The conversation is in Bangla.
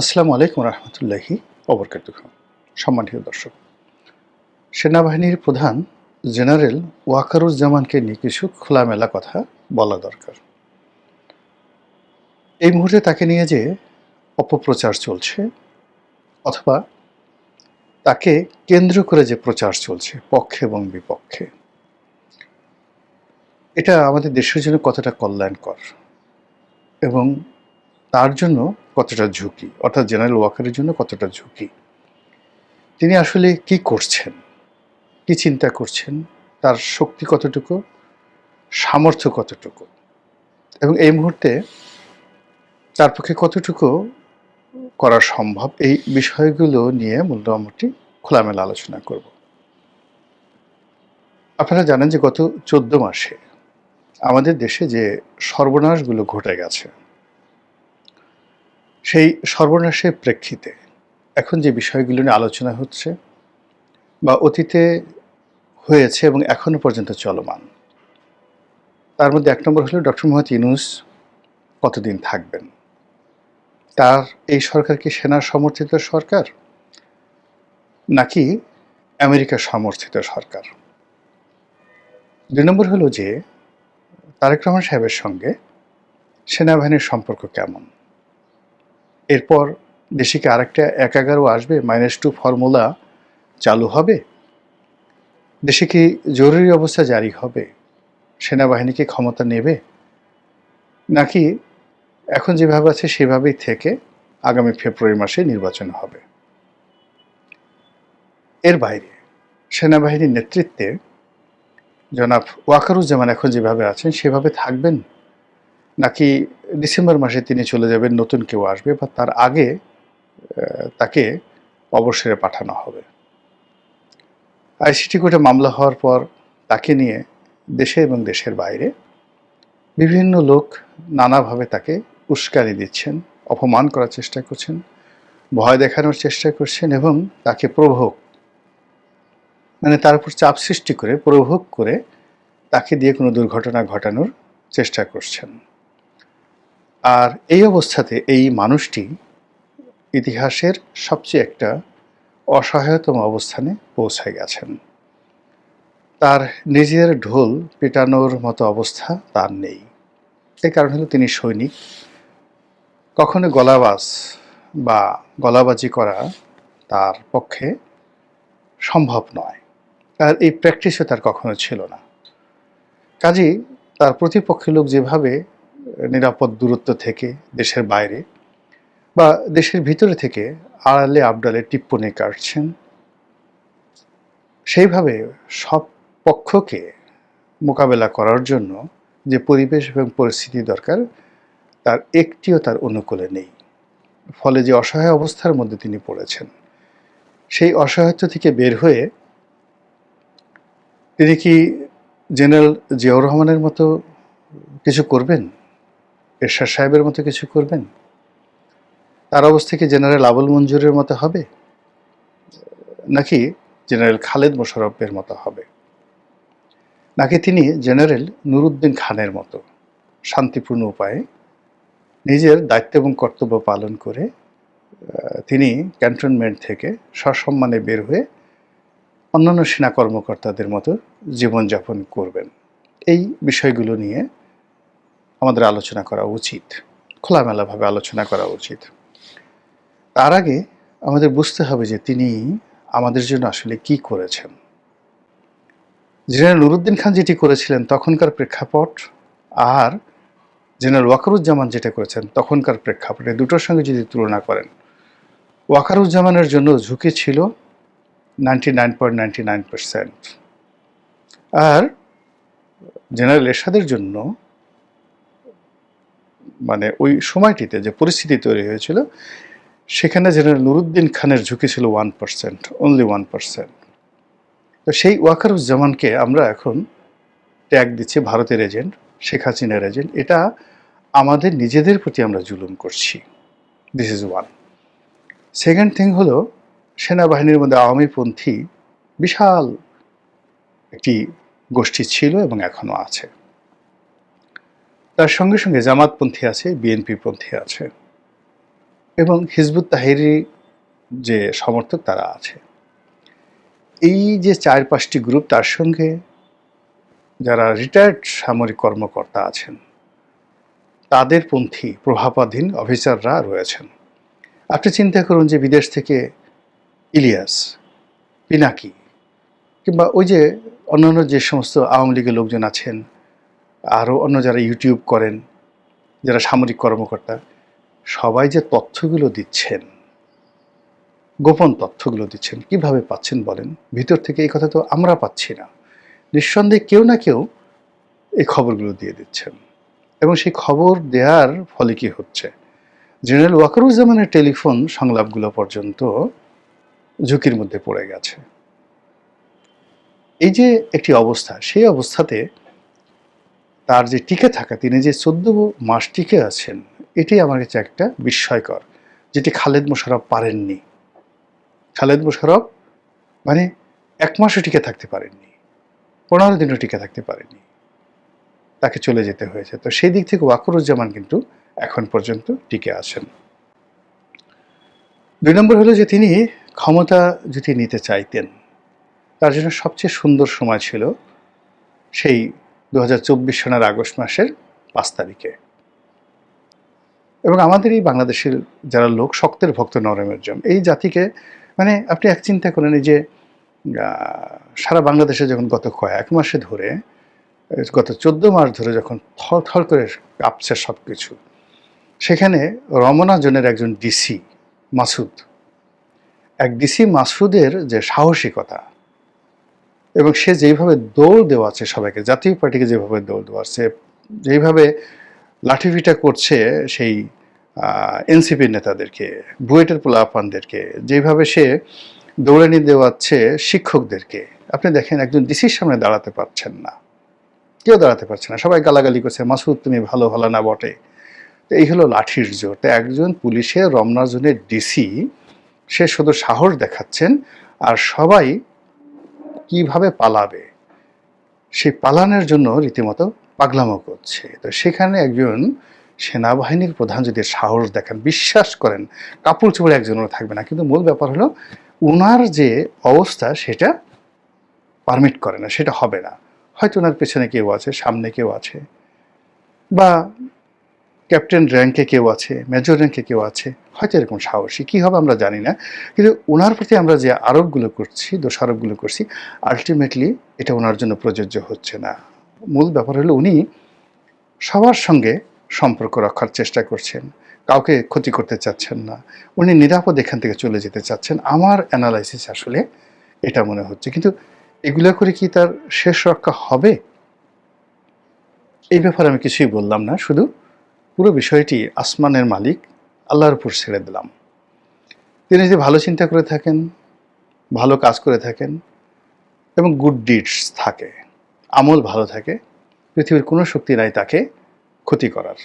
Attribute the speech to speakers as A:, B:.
A: আসসালামু আলাইকুম রহমতুল্লাহি ওবরকাতুহু। সম্মানিত দর্শক, সেনাবাহিনীর প্রধান জেনারেল ওয়াকারুজ্জামানকে নিয়ে কিছু খোলামেলা কথা বলা দরকার। এই মুহূর্তে তাকে নিয়ে যে অপপ্রচার চলছে অথবা তাকে কেন্দ্র করে যে প্রচার চলছে পক্ষে এবং বিপক্ষে, এটা আমাদের দেশের জন্য কতটা কল্যাণকর এবং তার জন্য কতটা ঝুঁকি, অর্থাৎ জেনারেল ওয়াকারের জন্য কতটা ঝুঁকি। তিনি আসলে কি করছেন, কি চিন্তা করছেন, তার শক্তি কতটুকু, সামর্থ্য কতটুকু এবং এই মুহূর্তে তার পক্ষে কতটুকু করা সম্ভব, এই বিষয়গুলো নিয়ে মোটামুটি খোলামেলা আলোচনা করব। আপনারা জানেন যে গত 14 মাসে আমাদের দেশে যে সর্বনাশগুলো ঘটে গেছে, সেই সর্বনাশের প্রেক্ষিতে এখন যে বিষয়গুলো নিয়ে আলোচনা হচ্ছে বা অতীতে হয়েছে এবং এখনো পর্যন্ত চলমান, তার মধ্যে 1 নম্বর হলো ডক্টর মোহাম্মদ ইউনূস কতদিন থাকবেন। তার এই সরকার কি সেনা সমর্থিত সরকার নাকি আমেরিকা সমর্থিত সরকার। 2 নম্বর হলো যে তারেক রহমান সাহেবের সঙ্গে সেনাবাহিনীর সম্পর্ক কেমন। এরপর দেশে কি আরেকটা 1-11 আসবে, -2 ফর্মুলা চালু হবে, দেশে কি জরুরি অবস্থা জারি হবে, সেনাবাহিনীকে ক্ষমতা নেবে, নাকি এখন যেভাবে আছে সেভাবেই থেকে আগামী ফেব্রুয়ারি মাসে নির্বাচন হবে। এর বাইরে সেনাবাহিনীর নেতৃত্বে জনাব ওয়াকারুজ্জামান এখন যেভাবে আছেন সেভাবে থাকবেন, নাকি ডিসেম্বর মাসে তিনি চলে যাবেন, নতুন কেউ আসবে বা তার আগে তাকে অবসরে পাঠানো হবে। আইসিটি কোর্টে মামলা হওয়ার পর তাকে নিয়ে দেশে এবং দেশের বাইরে বিভিন্ন লোক নানাভাবে তাকে উস্কানি দিচ্ছেন, অপমান করার চেষ্টা করছেন, ভয় দেখানোর চেষ্টা করছেন এবং তাকে প্রভোগ, মানে তার উপর চাপ সৃষ্টি করে প্রভোগ করে তাকে দিয়ে কোনো দুর্ঘটনা ঘটানোর চেষ্টা করছেন। আর এই অবস্থাতে এই মানুষটি ইতিহাসের সবচেয়ে একটা অসহায়তম অবস্থানে পৌঁছে গেছেন। তার নিজের ঢোল পেটানোর মতো অবস্থা তার নেই। এই কারণ হলো তিনি সৈনিক, কখনো গলাবাজ বা গলাবাজি করা তার পক্ষে সম্ভব নয়, আর এই প্র্যাকটিসও তার কখনো ছিল না। কাজেই তার প্রতিপক্ষের লোক যেভাবে নিরাপদ দূরত্ব থেকে দেশের বাইরে বা দেশের ভিতরে থেকে আড়ালে আবডালে টিপ্পনি কাটছেন, সেইভাবে সব পক্ষকে মোকাবেলা করার জন্য যে পরিবেশ এবং পরিস্থিতি দরকার তার একটিও তার অনুকূলে নেই। ফলে যে অসহায় অবস্থার মধ্যে তিনি পড়েছেন, সেই অসহায়ত্ব থেকে বের হয়ে তিনি কি জেনারেল জিয়াউর রহমানের মতো কিছু করবেন, এরশাদ সাহেবের মতো কিছু করবেন, তার অবস্থা কি জেনারেল আবুল মঞ্জুরের মতো হবে, নাকি জেনারেল খালেদ মোশাররফের মতো হবে, নাকি তিনি জেনারেল নুরউদ্দিন খানের মতো শান্তিপূর্ণ উপায়ে নিজের দায়িত্ব এবং কর্তব্য পালন করে তিনি ক্যান্টনমেন্ট থেকে সসম্মানে বের হয়ে অন্যান্য সেনা কর্মকর্তাদের মতো জীবনযাপন করবেন। এই বিষয়গুলো নিয়ে আমাদের আলোচনা করা উচিত, খোলামেলাভাবে আলোচনা করা উচিত। তার আগে আমাদের বুঝতে হবে যে তিনি আমাদের জন্য আসলে কি করেছেন। জেনারেল নুরউদ্দিন খান যেটি করেছিলেন তখনকার প্রেক্ষাপট আর জেনারেল ওয়াকারুজ্জামান যেটা করেছেন তখনকার প্রেক্ষাপটে দুটোর সঙ্গে যদি তুলনা করেন, ওয়াকারুজ্জামানের জন্য ঝুঁকি ছিল 99.99%, আর জেনারেল এরশাদের জন্য মানে ওই সময়টিতে যে পরিস্থিতি তৈরি হয়েছিল সেখানে জেনারেল নুরউদ্দিন খানের ঝুঁকি ছিল 1%, অনলি 1%। তো সেই ওয়াকারুজ্জামানকে আমরা এখন ট্যাগ দিচ্ছি ভারতের এজেন্ট, শেখ হাসিনার এজেন্ট। এটা আমাদের নিজেদের প্রতি আমরা জুলুম করছি। This is one. Second thing হলো, সেনাবাহিনীর মধ্যে আওয়ামীপন্থী বিশাল একটি গোষ্ঠী ছিল এবং এখনো আছে। তার সঙ্গে সঙ্গে জামাতপন্থী আছে, বিএনপি পন্থী আছে। এবং হিজবুত তাহরির যে সমর্থক তারা আছে। এই যে ৪-৫টি গ্রুপ, তার সঙ্গে যারা রিটায়ার্ড সামরিক কর্মকর্তা আছেন, তাদের পন্থী প্রভাবাধীন অফিসাররা রয়েছেন। আপনি চিন্তা করুন যে বিদেশ থেকে ইলিয়াস, পিনাকি কিংবা ওই যে অন্যান্য যে সমস্ত আওয়ামী লীগের লোকজন আছেন, আরও অন্য যারা ইউটিউব করেন, যারা সামরিক কর্মকর্তা, সবাই যে তথ্যগুলো দিচ্ছেন, গোপন তথ্যগুলো দিচ্ছেন, কিভাবে পাচ্ছেন বলেন? ভিতর থেকে এই কথা তো আমরা পাচ্ছি না। নিঃসন্দেহে কেউ না কেউ এই খবরগুলো দিয়ে দিচ্ছেন, এবং সেই খবর দেওয়ার ফলে কি হচ্ছে, জেনারেল ওয়াকারুজ্জামানের টেলিফোন সংলাপগুলো পর্যন্ত ঝুঁকির মধ্যে পড়ে গেছে। এই যে একটি অবস্থা, সেই অবস্থাতে তার যে টিকে থাকা, তিনি যে 14 মাস টিকে আছেন, এটাই আমার কাছে একটা বিস্ময়কর, যেটি খালেদ মোশাররফ পারেননি। খালেদ মোশাররফ মানে 1 মাসও টিকে থাকতে পারেননি, 15 দিনও টিকে থাকতে পারেননি, তাকে চলে যেতে হয়েছে। তো সেই দিক থেকে ওয়াকারুজ্জামান কিন্তু এখন পর্যন্ত টিকে আছেন। 2 নম্বর হলো যে তিনি ক্ষমতা যদি নিতে চাইতেন, তার জন্য সবচেয়ে সুন্দর সময় ছিল সেই 2024 সনের আগস্ট মাসের 5 তারিখে। এবং আমাদের এই বাংলাদেশের যারা লোক, শক্তের ভক্ত নরমের জম, এই জাতিকে মানে আপনি এক চিন্তা করেন, এই যে সারা বাংলাদেশে যখন গত কয়েক মাসে ধরে, গত 14 মাস ধরে যখন থরথর করে কাঁপছে সব কিছু, সেখানে রমনা জোনের একজন ডিসি মাসুদ, এক ডিসি মাসুদের যে সাহসিকতা, এবং সে যেইভাবে দৌড় দেওয়াচ্ছে সবাইকে, জাতীয় পার্টিকে যেভাবে দৌড় দেওয়াচ্ছে, যেইভাবে লাঠিপিটা করছে সেই এনসিপির নেতাদেরকে, বুয়েটের পোলাপানদেরকে, যেভাবে সে দৌড়ানি দেওয়াচ্ছে শিক্ষকদেরকে, আপনি দেখেন একজন ডিসির সামনে দাঁড়াতে পারছেন না, কেউ দাঁড়াতে পারছে না, সবাই গালাগালি করছে, মাসুদ তুমি ভালো হলো না বটে। তো এই হলো লাঠির জোর। তো একজন পুলিশের রমনা জোনের ডিসি, সে শুধু সাহস দেখাচ্ছেন, আর সবাই কিভাবে পালাবে সেই পালানোর জন্য রীতিমতো পাগলামো করছে। তো সেখানে একজন সেনাবাহিনীর প্রধান যদি সাহস দেখান, বিশ্বাস করেন কাপড় চোপড়ে একজনও থাকবে না। কিন্তু মূল ব্যাপার হলো ওনার যে অবস্থা সেটা পারমিট করে না, সেটা হবে না। হয়তো ওনার পেছনে কেউ আছে, সামনে কেউ আছে, বা ক্যাপ্টেন র্যাঙ্কে কেউ আছে, মেজর র্যাঙ্কে কেউ আছে, হয়তো এরকম সাহসী কী হবে আমরা জানি না। কিন্তু ওনার প্রতি আমরা যে আরোপগুলো করছি, দোষারোপগুলো করছি, আলটিমেটলি এটা ওনার জন্য প্রযোজ্য হচ্ছে না। মূল ব্যাপার হলো উনি সবার সঙ্গে সম্পর্ক রক্ষার চেষ্টা করছেন, কাউকে ক্ষতি করতে চাচ্ছেন না, উনি নিরাপদ এখান থেকে চলে যেতে চাচ্ছেন। আমার অ্যানালাইসিস আসলে এটা মনে হচ্ছে। কিন্তু এগুলো করে কি তার শেষ রক্ষা হবে, এই ব্যাপারে আমি কিছুই বললাম না, শুধু পুরো বিষয়টি আসমানের মালিক আল্লাহর উপর ছেড়ে দিলাম। তিনি যদি ভালো চিন্তা করে থাকেন, ভালো কাজ করে থাকেন, এবং গুড ডিডস থাকে, আমল ভালো থাকে, পৃথিবীর কোনো শক্তি নাই তাকে ক্ষতি করার।